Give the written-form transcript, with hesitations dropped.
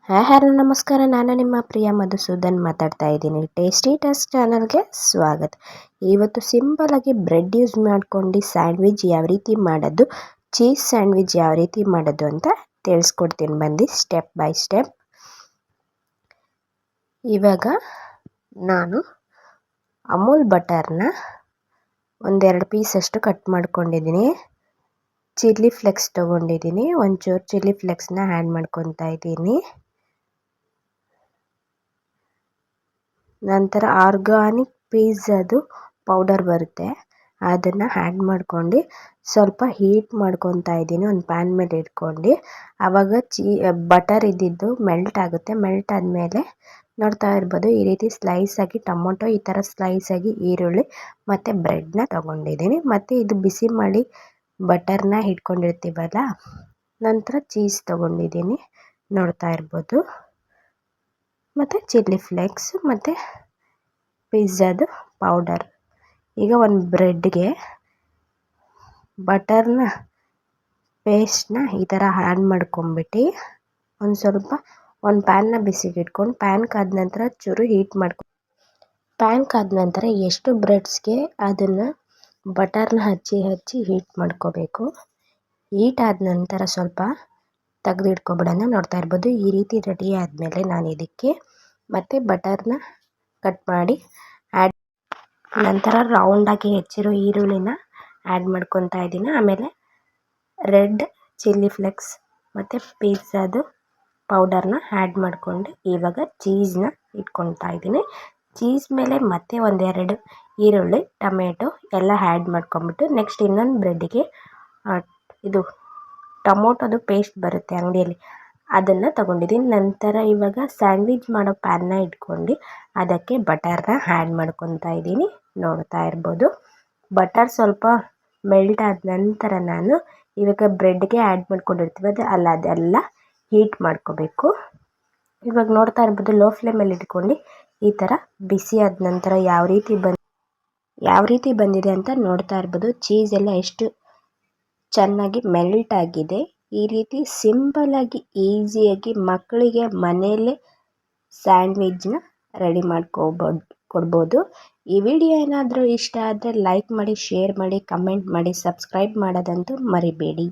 Hello ನಮಸ್ಕಾರ, ನಾನು ನಿಮ್ಮ ಪ್ರಿಯ ಮಧುಸೂದನ್ ಮಾತಾಡ್ತಾ ಇದ್ದೀನಿ. ಟೇಸ್ಟಿ ಟೆಸ್ಟ್ ಚಾನಲ್ಗೆ ಸ್ವಾಗತ. ಇವತ್ತು ಸಿಂಪಲಾಗಿ ಬ್ರೆಡ್ ಯೂಸ್ ಮಾಡ್ಕೊಂಡು ಸ್ಯಾಂಡ್ವಿಚ್ ಯಾವ ರೀತಿ ಮಾಡೋದು, ಚೀಸ್ ಸ್ಯಾಂಡ್ವಿಚ್ ಯಾವ ರೀತಿ ಮಾಡೋದು ಅಂತ ತಿಳಿಸ್ಕೊಡ್ತೀನಿ ಬಂದು ಸ್ಟೆಪ್ ಬೈ ಸ್ಟೆಪ್. ಇವಾಗ ನಾನು ಅಮೂಲ್ ಬಟರ್ನ ಒಂದೆರಡು ಪೀಸಷ್ಟು ಕಟ್ ಮಾಡ್ಕೊಂಡಿದ್ದೀನಿ. ಚಿಲ್ಲಿ ಫ್ಲೆಕ್ಸ್ ತೊಗೊಂಡಿದ್ದೀನಿ, ಒಂಚೂರು ಚಿಲ್ಲಿ ಫ್ಲೆಕ್ಸ್ನ ಆ್ಯಡ್ ಮಾಡ್ಕೊತಾ ಇದ್ದೀನಿ. ನಂತರ ಆರ್ಗಾನಿಕ್ ಪಿಜ್ಜಾದು ಪೌಡರ್ ಬರುತ್ತೆ, ಅದನ್ನು ಆ್ಯಡ್ ಮಾಡ್ಕೊಂಡು ಸ್ವಲ್ಪ ಹೀಟ್ ಮಾಡ್ಕೊತಾ ಇದ್ದೀನಿ. ಒಂದು ಪ್ಯಾನ್ ಮೇಲೆ ಇಟ್ಕೊಂಡು ಆವಾಗ ಬಟರ್ ಇದ್ದಿದ್ದು ಮೆಲ್ಟ್ ಆಗುತ್ತೆ. ಮೆಲ್ಟ್ ಆದಮೇಲೆ ನೋಡ್ತಾ ಇರ್ಬೋದು, ಈ ರೀತಿ ಸ್ಲೈಸಾಗಿ ಟೊಮೊಟೊ, ಈ ಥರ ಸ್ಲೈಸಾಗಿ ಈರುಳ್ಳಿ ಮತ್ತು ಬ್ರೆಡ್ನ ತೊಗೊಂಡಿದ್ದೀನಿ. ಮತ್ತು ಇದು ಬಿಸಿ ಮಾಡಿ ಬಟರ್ನ ಇಟ್ಕೊಂಡಿರ್ತೀವಲ್ಲ, ನಂತರ ಚೀಸ್ ತೊಗೊಂಡಿದ್ದೀನಿ ನೋಡ್ತಾ ಇರ್ಬೋದು, ಮತ್ತು ಚಿಲ್ಲಿ ಫ್ಲೇಕ್ಸ್ ಮತ್ತು ಪಿಜ್ಜಾದು ಪೌಡರ್. ಈಗ ಒಂದು ಬ್ರೆಡ್ಗೆ ಬಟರ್ನ ಪೇಸ್ಟ್ನ ಈ ಥರ ಆ್ಯಡ್ ಮಾಡ್ಕೊಂಬಿಟ್ಟು ಒಂದು ಪ್ಯಾನ್ನ ಬಿಸಿಗೆ ಇಟ್ಕೊಂಡು, ಪ್ಯಾನ್ ಕಾದ ನಂತರ ಚೂರು ಹೀಟ್ ಪ್ಯಾನ್ ಕಾದ ನಂತರ ಎಷ್ಟು ಬ್ರೆಡ್ಸ್ಗೆ ಅದನ್ನು ಬಟರ್ನ ಹಚ್ಚಿ ಹೀಟ್ ಮಾಡ್ಕೋಬೇಕು. ಹೀಟ್ ಆದ ನಂತರ ಸ್ವಲ್ಪ ತೆಗೆದಿಟ್ಕೊಬಿಡೋಣ. ನೋಡ್ತಾ ಇರ್ಬೋದು, ಈ ರೀತಿ ರೆಡಿ ಆದಮೇಲೆ ನಾನು ಇದಕ್ಕೆ ಮತ್ತೆ ಬಟರ್ನ ಕಟ್ ಮಾಡಿ ನಂತರ ರೌಂಡಾಗಿ ಹೆಚ್ಚಿರೋ ಈರುಳ್ಳಿನ ಆ್ಯಡ್ ಮಾಡ್ಕೊತಾ ಇದ್ದೀನಿ. ಆಮೇಲೆ ರೆಡ್ ಚಿಲ್ಲಿ ಫ್ಲೆಕ್ಸ್ ಮತ್ತು ಪಿಜ್ಜಾದು ಪೌಡರ್ನ ಆ್ಯಡ್ ಮಾಡಿಕೊಂಡು ಇವಾಗ ಚೀಸ್ನ ಇಟ್ಕೊತಾ ಇದ್ದೀನಿ. ಚೀಸ್ ಮೇಲೆ ಮತ್ತೆ ಒಂದೆರಡು ಈರುಳ್ಳಿ, ಟೊಮೆಟೊ ಎಲ್ಲ ಆ್ಯಡ್ ಮಾಡ್ಕೊಂಬಿಟ್ಟು ನೆಕ್ಸ್ಟ್ ಇನ್ನೊಂದು ಬ್ರೆಡ್ಡಿಗೆ ಇದು ಟೊಮೊಟೊದು ಪೇಸ್ಟ್ ಬರುತ್ತೆ ಅಂಗಡಿಯಲ್ಲಿ, ಅದನ್ನು ತೊಗೊಂಡಿದ್ದೀನಿ. ನಂತರ ಇವಾಗ ಸ್ಯಾಂಡ್ವಿಚ್ ಮಾಡೋ ಪ್ಯಾನ್ನ ಇಟ್ಕೊಂಡು ಅದಕ್ಕೆ ಬಟರ್ನ ಆ್ಯಡ್ ಮಾಡ್ಕೊತಾ ಇದ್ದೀನಿ. ನೋಡ್ತಾ ಇರ್ಬೋದು, ಬಟರ್ ಸ್ವಲ್ಪ ಮೆಲ್ಟ್ ಆದ ನಂತರ ನಾನು ಇವಾಗ ಬ್ರೆಡ್ಗೆ ಆ್ಯಡ್ ಮಾಡ್ಕೊಂಡಿರ್ತೀವಿ ಅದೆಲ್ಲ ಹೀಟ್ ಮಾಡ್ಕೋಬೇಕು. ಇವಾಗ ನೋಡ್ತಾ ಇರ್ಬೋದು, ಲೋ ಫ್ಲೇಮಲ್ಲಿ ಇಟ್ಕೊಂಡು ಈ ಥರ ಬಿಸಿ ಆದ ನಂತರ ಯಾವ ರೀತಿ ಬಂದಿದೆ ಅಂತ ನೋಡ್ತಾ ಇರ್ಬೋದು. ಚೀಸ್ ಎಲ್ಲ ಎಷ್ಟು ಚೆನ್ನಾಗಿ ಮೆಲ್ಟ್ ಆಗಿದೆ. ಈ ರೀತಿ ಸಿಂಪಲಾಗಿ ಈಸಿಯಾಗಿ ಮಕ್ಕಳಿಗೆ ಮನೆಯಲ್ಲೇ ಸ್ಯಾಂಡ್ವಿಚ್ನ ರೆಡಿ ಕೊಡ್ಬೋದು. ಈ ವಿಡಿಯೋ ಏನಾದರೂ ಇಷ್ಟ ಆದರೆ ಲೈಕ್ ಮಾಡಿ, ಶೇರ್ ಮಾಡಿ, ಕಮೆಂಟ್ ಮಾಡಿ, ಸಬ್ಸ್ಕ್ರೈಬ್ ಮಾಡೋದಂತೂ ಮರಿಬೇಡಿ.